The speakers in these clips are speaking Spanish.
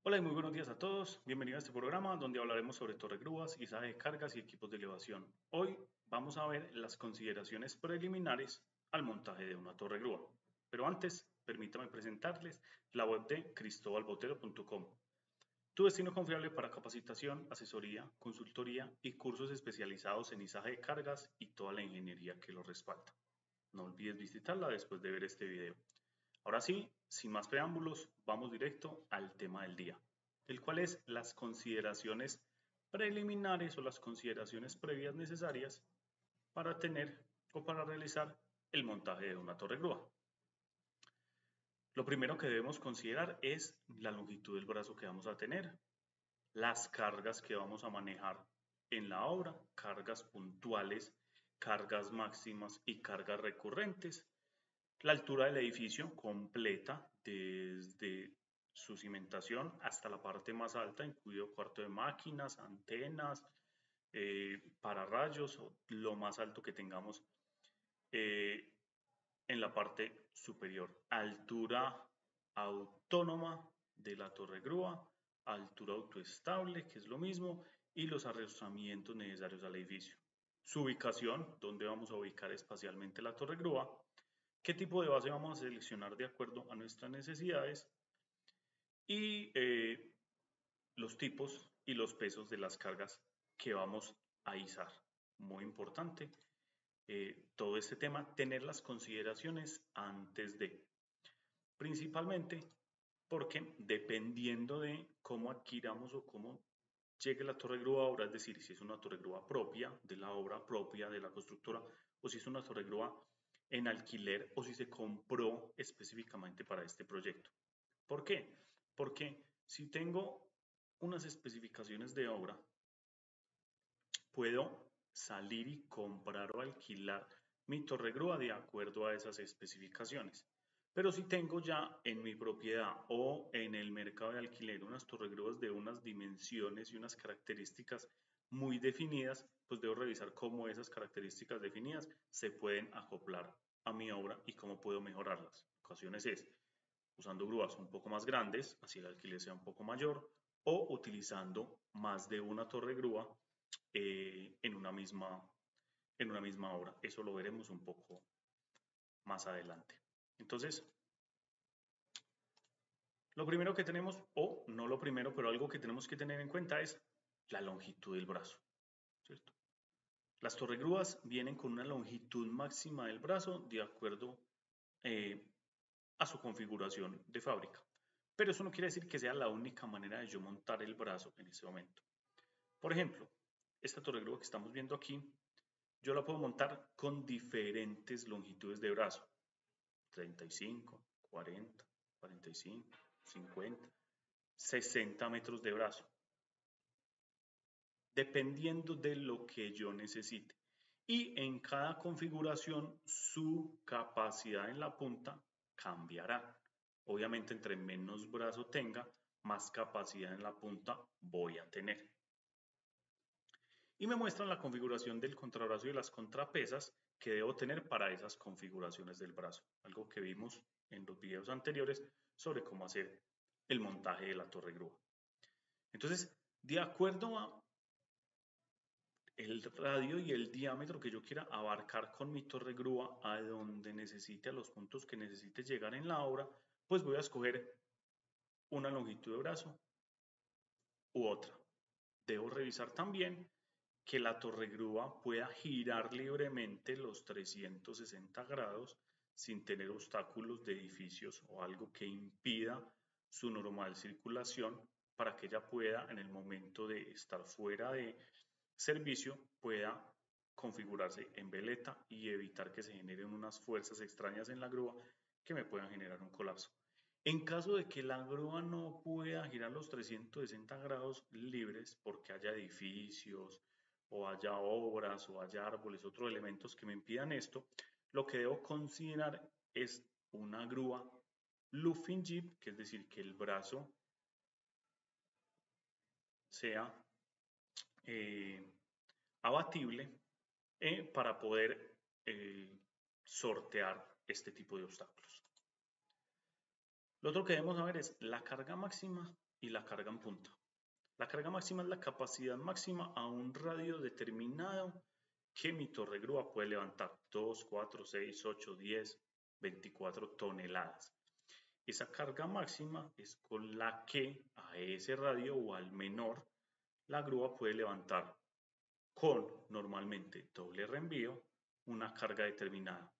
Hola y muy buenos días a todos. Bienvenidos a este programa donde hablaremos sobre torregrúas, izaje de cargas y equipos de elevación. Hoy vamos a ver las consideraciones preliminares al montaje de una torregrúa. Pero antes, permítame presentarles la web de cristobalbotero.com, tu destino confiable para capacitación, asesoría, consultoría y cursos especializados en izaje de cargas y toda la ingeniería que lo respalda. No olvides visitarla después de ver este video. Ahora sí, sin más preámbulos, vamos directo al tema del día, el cual es las consideraciones preliminares o las consideraciones previas necesarias para tener o para realizar el montaje de una torre grúa. Lo primero que debemos considerar es la longitud del brazo que vamos a tener, las cargas que vamos a manejar en la obra, cargas puntuales, cargas máximas y cargas recurrentes, la altura del edificio completa desde su cimentación hasta la parte más alta, incluido cuarto de máquinas, antenas, pararrayos, o lo más alto que tengamos eh, en la parte superior. Altura autónoma de la torre grúa, altura autoestable, que es lo mismo, y los arrozamientos necesarios al edificio. Su ubicación, donde vamos a ubicar espacialmente la torre grúa, qué tipo de base vamos a seleccionar de acuerdo a nuestras necesidades y los tipos y los pesos de las cargas que vamos a izar. Muy importante todo este tema, tener las consideraciones antes de, principalmente porque dependiendo de cómo adquiramos o cómo llegue la torre grúa a obra, es decir, si es una torre grúa propia de la obra, propia de la constructora, o si es una torre grúa en alquiler o si se compró específicamente para este proyecto. ¿Por qué? Porque si tengo unas especificaciones de obra, puedo salir y comprar o alquilar mi torre grúa de acuerdo a esas especificaciones. Pero si tengo ya en mi propiedad o en el mercado de alquiler unas torregrúas de unas dimensiones y unas características muy definidas, pues debo revisar cómo esas características definidas se pueden acoplar a mi obra y cómo puedo mejorarlas. En ocasiones es usando grúas un poco más grandes, así el alquiler sea un poco mayor, o utilizando más de una torre grúa en una misma obra. Eso lo veremos un poco más adelante. Entonces, lo primero que tenemos, o no lo primero, pero algo que tenemos que tener en cuenta es la longitud del brazo, ¿cierto? Las torregrúas vienen con una longitud máxima del brazo de acuerdo eh, a su configuración de fábrica. Pero eso no quiere decir que sea la única manera de yo montar el brazo en ese momento. Por ejemplo, esta torregrúa que estamos viendo aquí, yo la puedo montar con diferentes longitudes de brazo. 35, 40, 45, 50, 60 metros de brazo, dependiendo de lo que yo necesite. Y en cada configuración su capacidad en la punta cambiará. Obviamente entre menos brazo tenga, más capacidad en la punta voy a tener. Y me muestran la configuración del contrabrazo y las contrapesas que debo tener para esas configuraciones del brazo. Algo que vimos en los videos anteriores sobre cómo hacer el montaje de la torre grúa. Entonces, de acuerdo a el radio y el diámetro que yo quiera abarcar con mi torre grúa a donde necesite, a los puntos que necesite llegar en la obra, pues voy a escoger una longitud de brazo u otra. Debo revisar también que la torre grúa pueda girar libremente los 360 grados sin tener obstáculos de edificios o algo que impida su normal circulación para que ella pueda, en el momento de estar fuera de servicio, pueda configurarse en veleta y evitar que se generen unas fuerzas extrañas en la grúa que me puedan generar un colapso. En caso de que la grúa no pueda girar los 360 grados libres porque haya edificios o haya obras o haya árboles, otros elementos que me impidan esto, lo que debo considerar es una grúa luffing jib, que es decir, que el brazo sea abatible para poder sortear este tipo de obstáculos. Lo otro que debemos saber es la carga máxima y la carga en punta. La carga máxima es la capacidad máxima a un radio determinado que mi torre grúa puede levantar 2, 4, 6, 8, 10, 24 toneladas. Esa carga máxima es con la que a ese radio o al menor la grúa puede levantar con normalmente doble reenvío una carga determinada.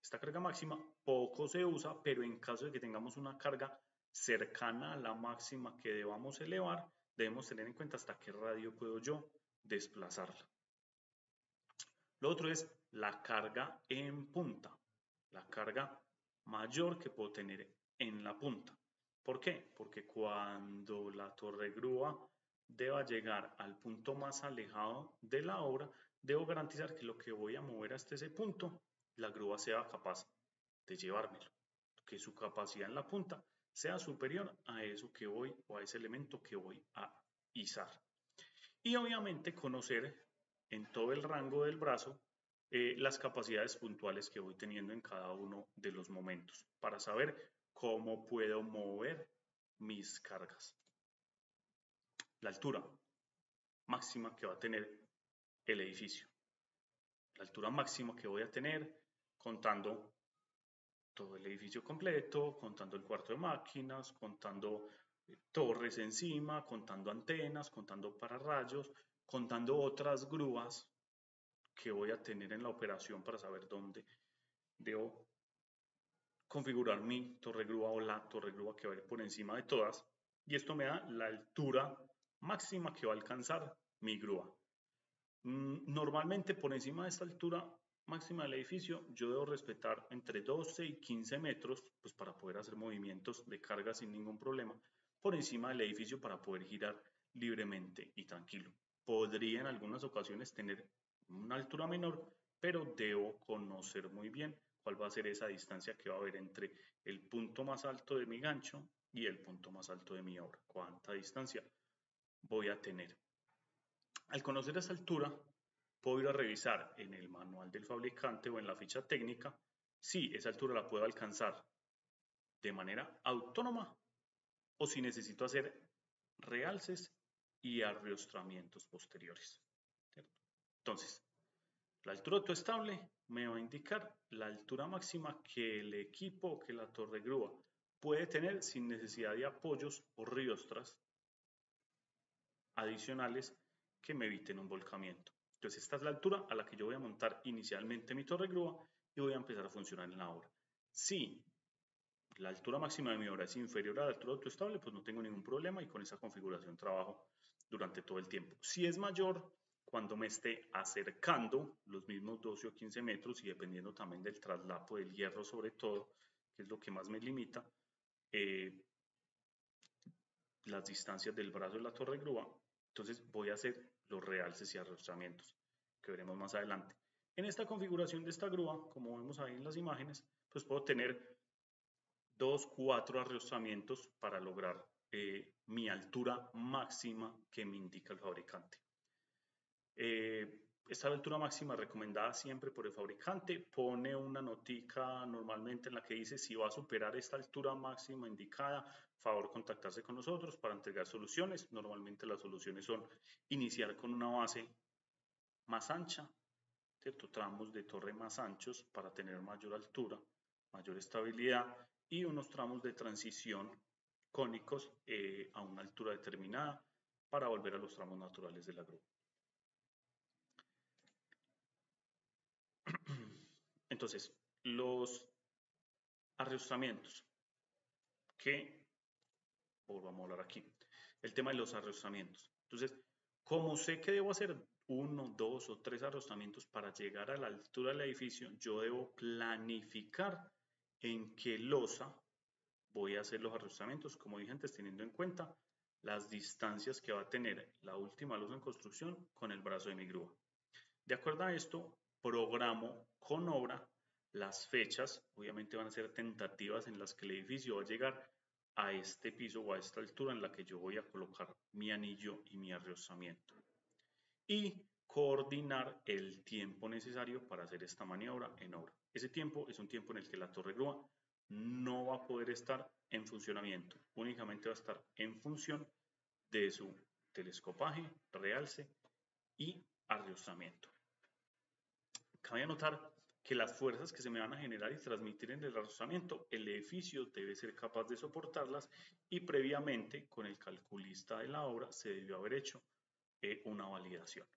Esta carga máxima poco se usa, pero en caso de que tengamos una carga cercana a la máxima que debamos elevar, debemos tener en cuenta hasta qué radio puedo yo desplazarla. Lo otro es la carga en punta, la carga mayor que puedo tener en la punta. ¿Por qué? Porque cuando la torre grúa deba llegar al punto más alejado de la obra, debo garantizar que lo que voy a mover hasta ese punto, la grúa sea capaz de llevármelo, que su capacidad en la punta sea superior a eso que voy o a ese elemento que voy a izar. Y obviamente conocer en todo el rango del brazo las capacidades puntuales que voy teniendo en cada uno de los momentos para saber cómo puedo mover mis cargas. La altura máxima que va a tener el edificio. La altura máxima que voy a tener contando todo el edificio completo, contando el cuarto de máquinas, contando torres encima, contando antenas, contando pararrayos, contando otras grúas que voy a tener en la operación para saber dónde debo configurar mi torre grúa o la torre grúa que va a ir por encima de todas. Y esto me da la altura máxima que va a alcanzar mi grúa. Normalmente por encima de esta altura máxima del edificio yo debo respetar entre 12 y 15 metros pues para poder hacer movimientos de carga sin ningún problema por encima del edificio para poder girar libremente y tranquilo. Podría en algunas ocasiones tener una altura menor, pero debo conocer muy bien cuál va a ser esa distancia que va a haber entre el punto más alto de mi gancho y el punto más alto de mi obra. ¿Cuánta distancia voy a tener? Al conocer esa altura, puedo ir a revisar en el manual del fabricante o en la ficha técnica si esa altura la puedo alcanzar de manera autónoma o si necesito hacer realces y arriostramientos posteriores. ¿Cierto? Entonces, la altura autoestable me va a indicar la altura máxima que el equipo o que la torre grúa puede tener sin necesidad de apoyos o riostras adicionales que me eviten un volcamiento. Entonces esta es la altura a la que yo voy a montar inicialmente mi torre grúa y voy a empezar a funcionar en la obra. Si la altura máxima de mi obra es inferior a la altura autoestable, pues no tengo ningún problema y con esa configuración trabajo durante todo el tiempo. Si es mayor, cuando me esté acercando los mismos 12 o 15 metros y dependiendo también del traslapo del hierro sobre todo, que es lo que más me limita, las distancias del brazo de la torre grúa, entonces voy a hacer los realces y arrostramientos que veremos más adelante. En esta configuración de esta grúa, como vemos ahí en las imágenes, pues puedo tener 2, 4 arrostramientos para lograr mi altura máxima que me indica el fabricante. Esta altura máxima recomendada siempre por el fabricante pone una notica normalmente en la que dice si va a superar esta altura máxima indicada, favor contactarse con nosotros para entregar soluciones. Normalmente las soluciones son iniciar con una base más ancha, ¿cierto? Tramos de torre más anchos para tener mayor altura, mayor estabilidad y unos tramos de transición cónicos a una altura determinada para volver a los tramos naturales de la grúa. Entonces, los arriostramientos, que vamos a hablar aquí, el tema de los arriostramientos. Entonces, como sé que debo hacer 1, 2 o 3 arriostramientos para llegar a la altura del edificio, yo debo planificar en qué losa voy a hacer los arriostramientos, como dije antes, teniendo en cuenta las distancias que va a tener la última losa en construcción con el brazo de mi grúa. De acuerdo a esto, programo con obra las fechas, obviamente van a ser tentativas en las que el edificio va a llegar a este piso o a esta altura en la que yo voy a colocar mi anillo y mi arriostramiento. Y coordinar el tiempo necesario para hacer esta maniobra en obra. Ese tiempo es un tiempo en el que la torre grúa no va a poder estar en funcionamiento, únicamente va a estar en función de su telescopaje, realce y arriostramiento. Cabe anotar que las fuerzas que se me van a generar y transmitir en el arrojamiento, el edificio debe ser capaz de soportarlas y previamente con el calculista de la obra se debió haber hecho una validación.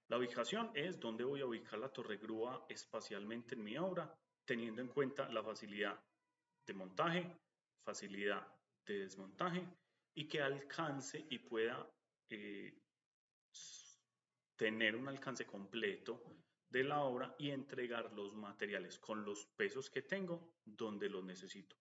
La ubicación es dónde voy a ubicar la torre grúa espacialmente en mi obra, teniendo en cuenta la facilidad de montaje, facilidad de desmontaje y que alcance y pueda tener un alcance completo de la obra y entregar los materiales con los pesos que tengo donde los necesito.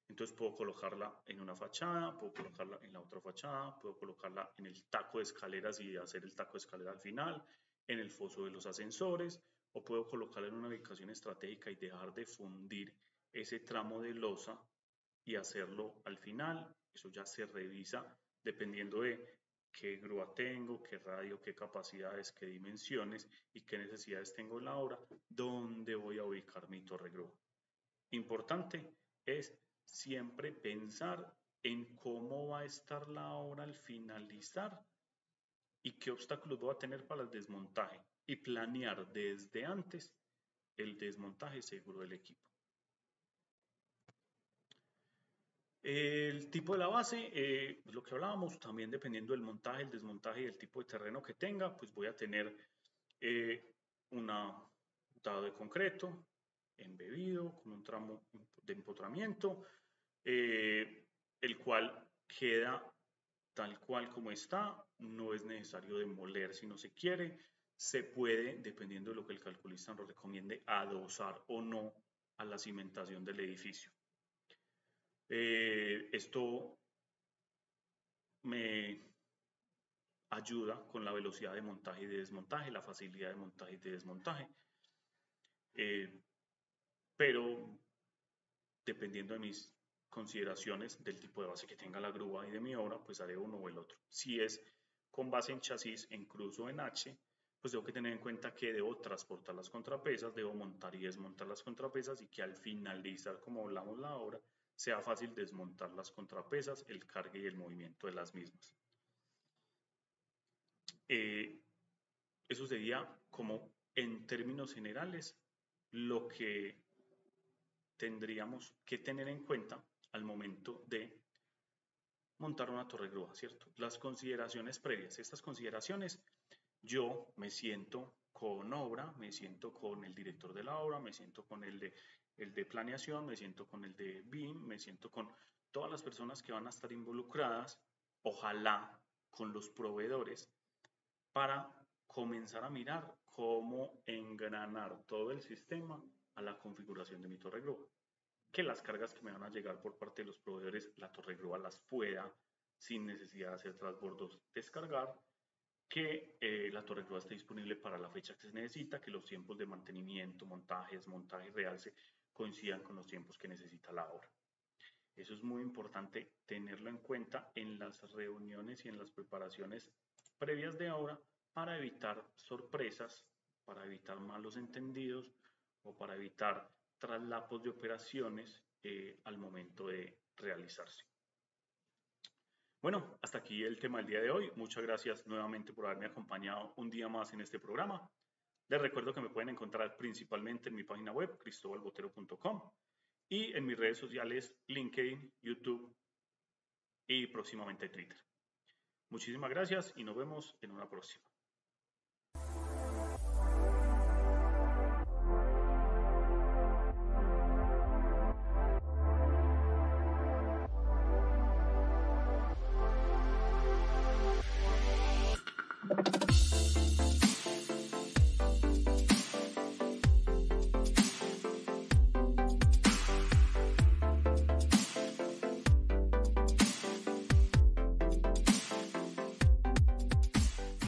Entonces puedo colocarla en una fachada, puedo colocarla en la otra fachada, puedo colocarla en el taco de escaleras y hacer el taco de escalera al final, en el foso de los ascensores, o puedo colocarla en una ubicación estratégica y dejar de fundir ese tramo de losa y hacerlo al final. Eso ya se revisa dependiendo de qué grúa tengo, qué radio, qué capacidades, qué dimensiones y qué necesidades tengo en la obra, dónde voy a ubicar mi torre grúa. Importante es siempre pensar en cómo va a estar la obra al finalizar y qué obstáculos voy a tener para el desmontaje y planear desde antes el desmontaje seguro del equipo. El tipo de la base, lo que hablábamos, también dependiendo del montaje, el desmontaje y el tipo de terreno que tenga, pues voy a tener un dado de concreto embebido con un tramo de empotramiento, el cual queda tal cual como está, no es necesario demoler si no se quiere, se puede, dependiendo de lo que el calculista nos recomiende, adosar o no a la cimentación del edificio. Esto me ayuda con la velocidad de montaje y de desmontaje, la facilidad de montaje y de desmontaje. Pero dependiendo de mis consideraciones del tipo de base que tenga la grúa y de mi obra, pues haré uno o el otro. Si es con base en chasis, en cruz o en H, pues tengo que tener en cuenta que debo transportar las contrapesas, debo montar y desmontar las contrapesas y que al finalizar, como hablamos la obra, sea fácil desmontar las contrapesas, el cargue y el movimiento de las mismas. Eso sería como en términos generales lo que tendríamos que tener en cuenta al momento de montar una torre grúa, ¿cierto? Las consideraciones previas. Estas consideraciones, yo me siento con obra, me siento con el director de la obra, me siento con el de planeación, me siento con el de BIM, me siento con todas las personas que van a estar involucradas, ojalá con los proveedores, para comenzar a mirar cómo engranar todo el sistema a la configuración de mi torre grúa. Que las cargas que me van a llegar por parte de los proveedores, la torre grúa las pueda, sin necesidad de hacer transbordos, descargar, que la torre grúa esté disponible para la fecha que se necesita, que los tiempos de mantenimiento, montaje y realce coincidan con los tiempos que necesita la obra. Eso es muy importante tenerlo en cuenta en las reuniones y en las preparaciones previas de obra para evitar sorpresas, para evitar malos entendidos o para evitar traslapos de operaciones al momento de realizarse. Bueno, hasta aquí el tema del día de hoy. Muchas gracias nuevamente por haberme acompañado un día más en este programa. Les recuerdo que me pueden encontrar principalmente en mi página web, cristobalbotero.com, y en mis redes sociales, LinkedIn, YouTube y próximamente Twitter. Muchísimas gracias y nos vemos en una próxima.